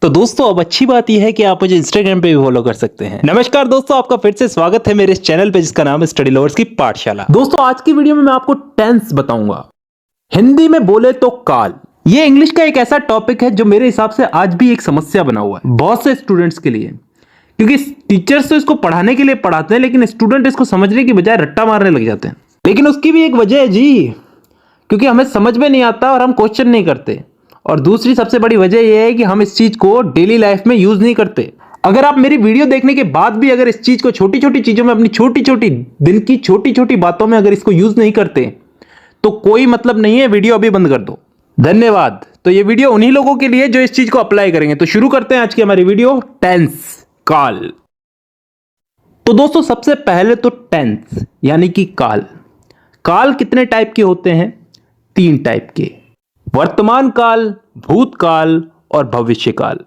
तो दोस्तों अब अच्छी बात यह है कि आप मुझे इंस्टाग्राम पे भी फॉलो कर सकते हैं। नमस्कार दोस्तों, आपका फिर से स्वागत है मेरे इस चैनल पे जिसका नाम है स्टडी लवर्स की पाठशाला। दोस्तों आज की वीडियो में मैं आपको टेंस बताऊंगा। हिंदी में बोले तो काल। ये इंग्लिश का एक ऐसा टॉपिक है जो मेरे हिसाब से आज भी एक समस्या बना हुआ है बहुत से स्टूडेंट्स के लिए, क्योंकि टीचर्स तो इसको पढ़ाने के लिए पढ़ाते हैं लेकिन स्टूडेंट इसको समझने की बजाय रट्टा मारने लग जाते हैं। लेकिन उसकी भी एक वजह है जी, क्योंकि हमें समझ में नहीं आता और हम क्वेश्चन नहीं करते। और दूसरी सबसे बड़ी वजह यह है कि हम इस चीज को डेली लाइफ में यूज नहीं करते। अगर आप मेरी वीडियो देखने के बाद भी अगर इस चीज को छोटी छोटी चीजों में, अपनी छोटी छोटी दिन की छोटी छोटी बातों में अगर इसको यूज नहीं करते तो कोई मतलब नहीं है, वीडियो अभी बंद कर दो। धन्यवाद। तो ये वीडियो उन्हीं लोगों के लिए जो इस चीज को अप्लाई करेंगे। तो शुरू करते हैं आज की हमारी वीडियो, टेंस, काल। तो दोस्तों सबसे पहले तो टेंस यानी कि काल। काल कितने टाइप के होते हैं? 3 टाइप के, वर्तमान काल, भूतकाल और भविष्य काल।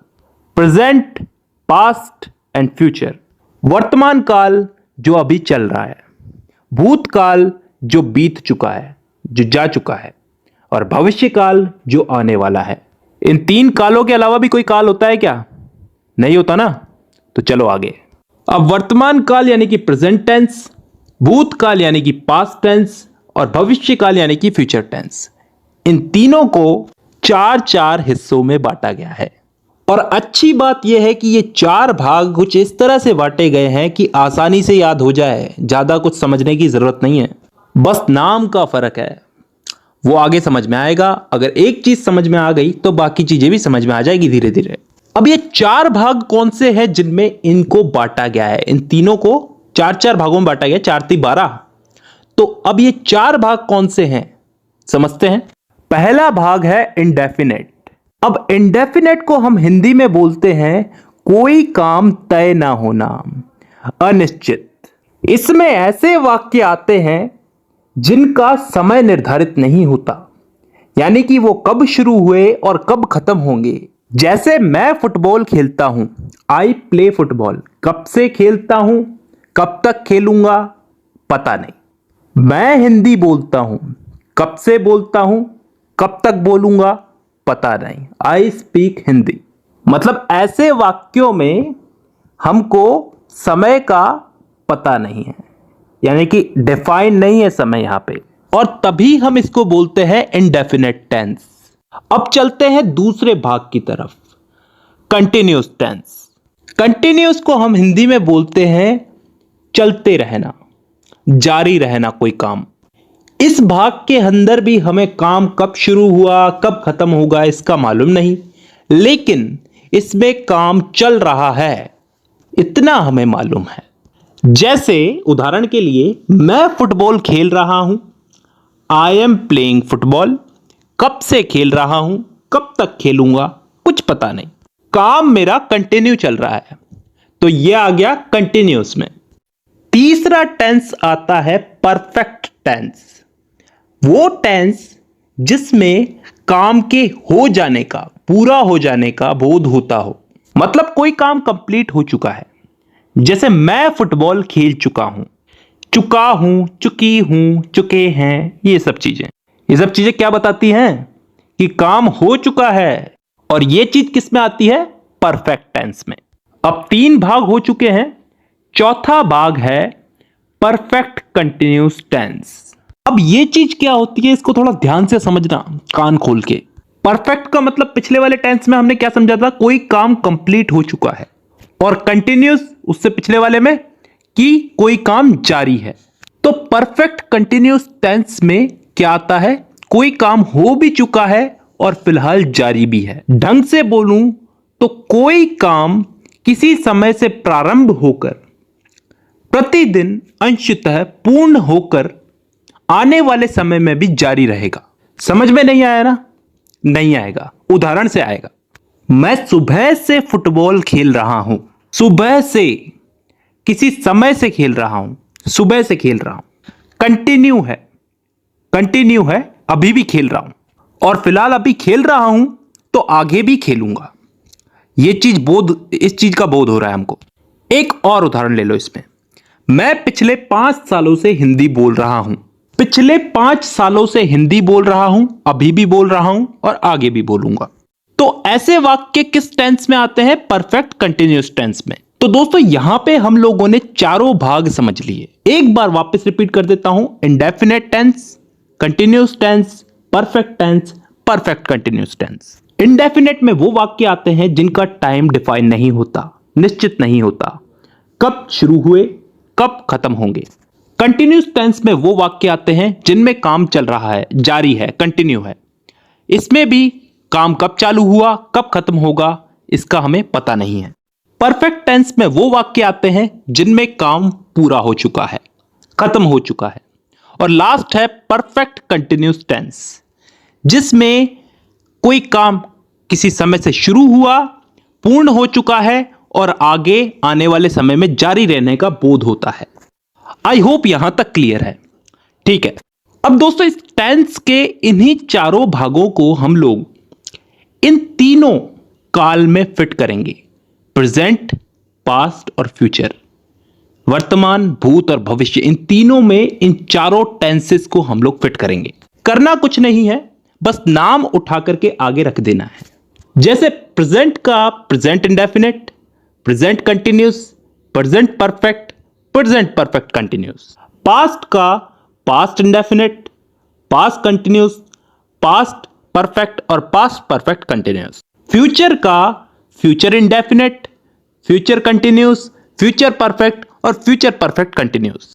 Present, past and future. वर्तमान काल जो अभी चल रहा है, भूतकाल जो बीत चुका है, जो जा चुका है, और भविष्य काल जो आने वाला है। इन 3 कालों के अलावा भी कोई काल होता है क्या? नहीं होता ना। तो चलो आगे। अब वर्तमान काल यानी कि प्रेजेंट टेंस, भूतकाल यानी कि पास्ट टेंस और भविष्य काल यानी कि फ्यूचर टेंस, इन तीनों को 4 हिस्सों में बांटा गया है। और अच्छी बात यह है कि ये 4 भाग कुछ इस तरह से बांटे गए हैं कि आसानी से याद हो जाए, ज्यादा कुछ समझने की जरूरत नहीं है, बस नाम का फर्क है। वो आगे समझ में आएगा। अगर एक चीज समझ में आ गई तो बाकी चीजें भी समझ में आ जाएगी धीरे धीरे। अब ये 4 भाग कौन से हैं जिनमें इनको बांटा गया है? इन तीनों को 4 भागों में बांटा गया, 4 × 12। तो अब ये 4 भाग कौन से हैं समझते हैं। पहला भाग है इंडेफिनेट। अब इंडेफिनेट को हम हिंदी में बोलते हैं कोई काम तय ना होना, अनिश्चित। इसमें ऐसे वाक्य आते हैं जिनका समय निर्धारित नहीं होता, यानी कि वो कब शुरू हुए और कब खत्म होंगे। जैसे मैं फुटबॉल खेलता हूं, आई प्ले फुटबॉल। कब से खेलता हूं, कब तक खेलूंगा, पता नहीं। मैं हिंदी बोलता हूं, कब से बोलता हूं, कब तक बोलूंगा, पता नहीं। I speak Hindi. मतलब ऐसे वाक्यों में हमको समय का पता नहीं है, यानी कि डिफाइन नहीं है समय यहां पे, और तभी हम इसको बोलते हैं इंडेफिनेट टेंस। अब चलते हैं दूसरे भाग की तरफ, कंटिन्यूअस टेंस। कंटिन्यूअस को हम हिंदी में बोलते हैं चलते रहना, जारी रहना कोई काम। इस भाग के अंदर भी हमें काम कब शुरू हुआ कब खत्म होगा इसका मालूम नहीं, लेकिन इसमें काम चल रहा है इतना हमें मालूम है। जैसे उदाहरण के लिए, मैं फुटबॉल खेल रहा हूं, आई एम प्लेइंग फुटबॉल। कब से खेल रहा हूं, कब तक खेलूंगा, कुछ पता नहीं। काम मेरा कंटिन्यू चल रहा है, तो यह आ गया कंटिन्यूअस में। तीसरा टेंस आता है परफेक्ट टेंस। वो टेंस जिसमें काम के हो जाने का, पूरा हो जाने का बोध होता हो, मतलब कोई काम कंप्लीट हो चुका है। जैसे मैं फुटबॉल खेल चुका हूं, चुका हूं, चुकी हूं, चुके हैं, ये सब चीजें क्या बताती हैं? कि काम हो चुका है। और ये चीज किस में आती है? परफेक्ट टेंस में। अब 3 भाग हो चुके हैं, चौथा भाग है परफेक्ट कंटिन्यूअस टेंस। अब ये चीज क्या होती है, इसको थोड़ा ध्यान से समझना, कान खोल के। परफेक्ट का मतलब पिछले वाले टेंस में हमने क्या समझा था? कोई काम कंप्लीट हो चुका है। और कंटिन्यूअस उससे पिछले वाले में कि कोई काम जारी है। तो परफेक्ट कंटिन्यूअस टेंस में क्या आता है? कोई काम हो भी चुका है और फिलहाल जारी भी है। ढंग से बोलूं तो कोई काम किसी समय से प्रारंभ होकर प्रतिदिन अंशतः पूर्ण होकर आने वाले समय में भी जारी रहेगा। समझ में नहीं आया ना? नहीं आएगा, उदाहरण से आएगा। मैं सुबह से फुटबॉल खेल रहा हूं। सुबह से, किसी समय से खेल रहा हूं, सुबह से खेल रहा हूं। कंटिन्यू है, अभी भी खेल रहा हूं, और फिलहाल अभी खेल रहा हूं तो आगे भी खेलूंगा। इस चीज का बोध हो रहा है हमको। एक और उदाहरण ले लो इसमें। मैं पिछले 5 सालों से हिंदी बोल रहा हूं। पिछले 5 सालों से हिंदी बोल रहा हूं, अभी भी बोल रहा हूं और आगे भी बोलूंगा। तो ऐसे वाक्य किस टेंस में आते हैं? परफेक्ट कंटिन्यूअस टेंस में। तो दोस्तों यहां पे हम लोगों ने चारों भाग समझ लिए। एक बार वापस रिपीट कर देता हूं। Indefinite tense, continuous tense, perfect tense, perfect continuous tense. Indefinite में वो वाक्य आते हैं जिनका टाइम डिफाइन नहीं होता, निश्चित नहीं होता, कब शुरू हुए कब खत्म होंगे। कंटिन्यूअस टेंस में वो वाक्य आते हैं जिनमें काम चल रहा है, जारी है, कंटिन्यू है। इसमें भी काम कब चालू हुआ कब खत्म होगा इसका हमें पता नहीं है। परफेक्ट टेंस में वो वाक्य आते हैं जिनमें काम पूरा हो चुका है, खत्म हो चुका है। और लास्ट है परफेक्ट कंटिन्यूअस टेंस, जिसमें कोई काम किसी समय से शुरू हुआ, पूर्ण हो चुका है और आगे आने वाले समय में जारी रहने का बोध होता है। आई होप यहां तक क्लियर है। ठीक है, अब दोस्तों इस टेंस के इन्हीं चारों भागों को हम लोग इन तीनों काल में फिट करेंगे, प्रेजेंट, पास्ट और फ्यूचर। वर्तमान, भूत और भविष्य, इन तीनों में इन चारों टेंसेस को हम लोग फिट करेंगे। करना कुछ नहीं है, बस नाम उठा करके आगे रख देना है। जैसे प्रेजेंट का present indefinite, present continuous, present perfect, present perfect continuous. Past का past indefinite, past continuous, past perfect और पास्ट परफेक्ट कंटिन्यूस। फ्यूचर का future indefinite, future continuous, future perfect और फ्यूचर परफेक्ट कंटिन्यूस।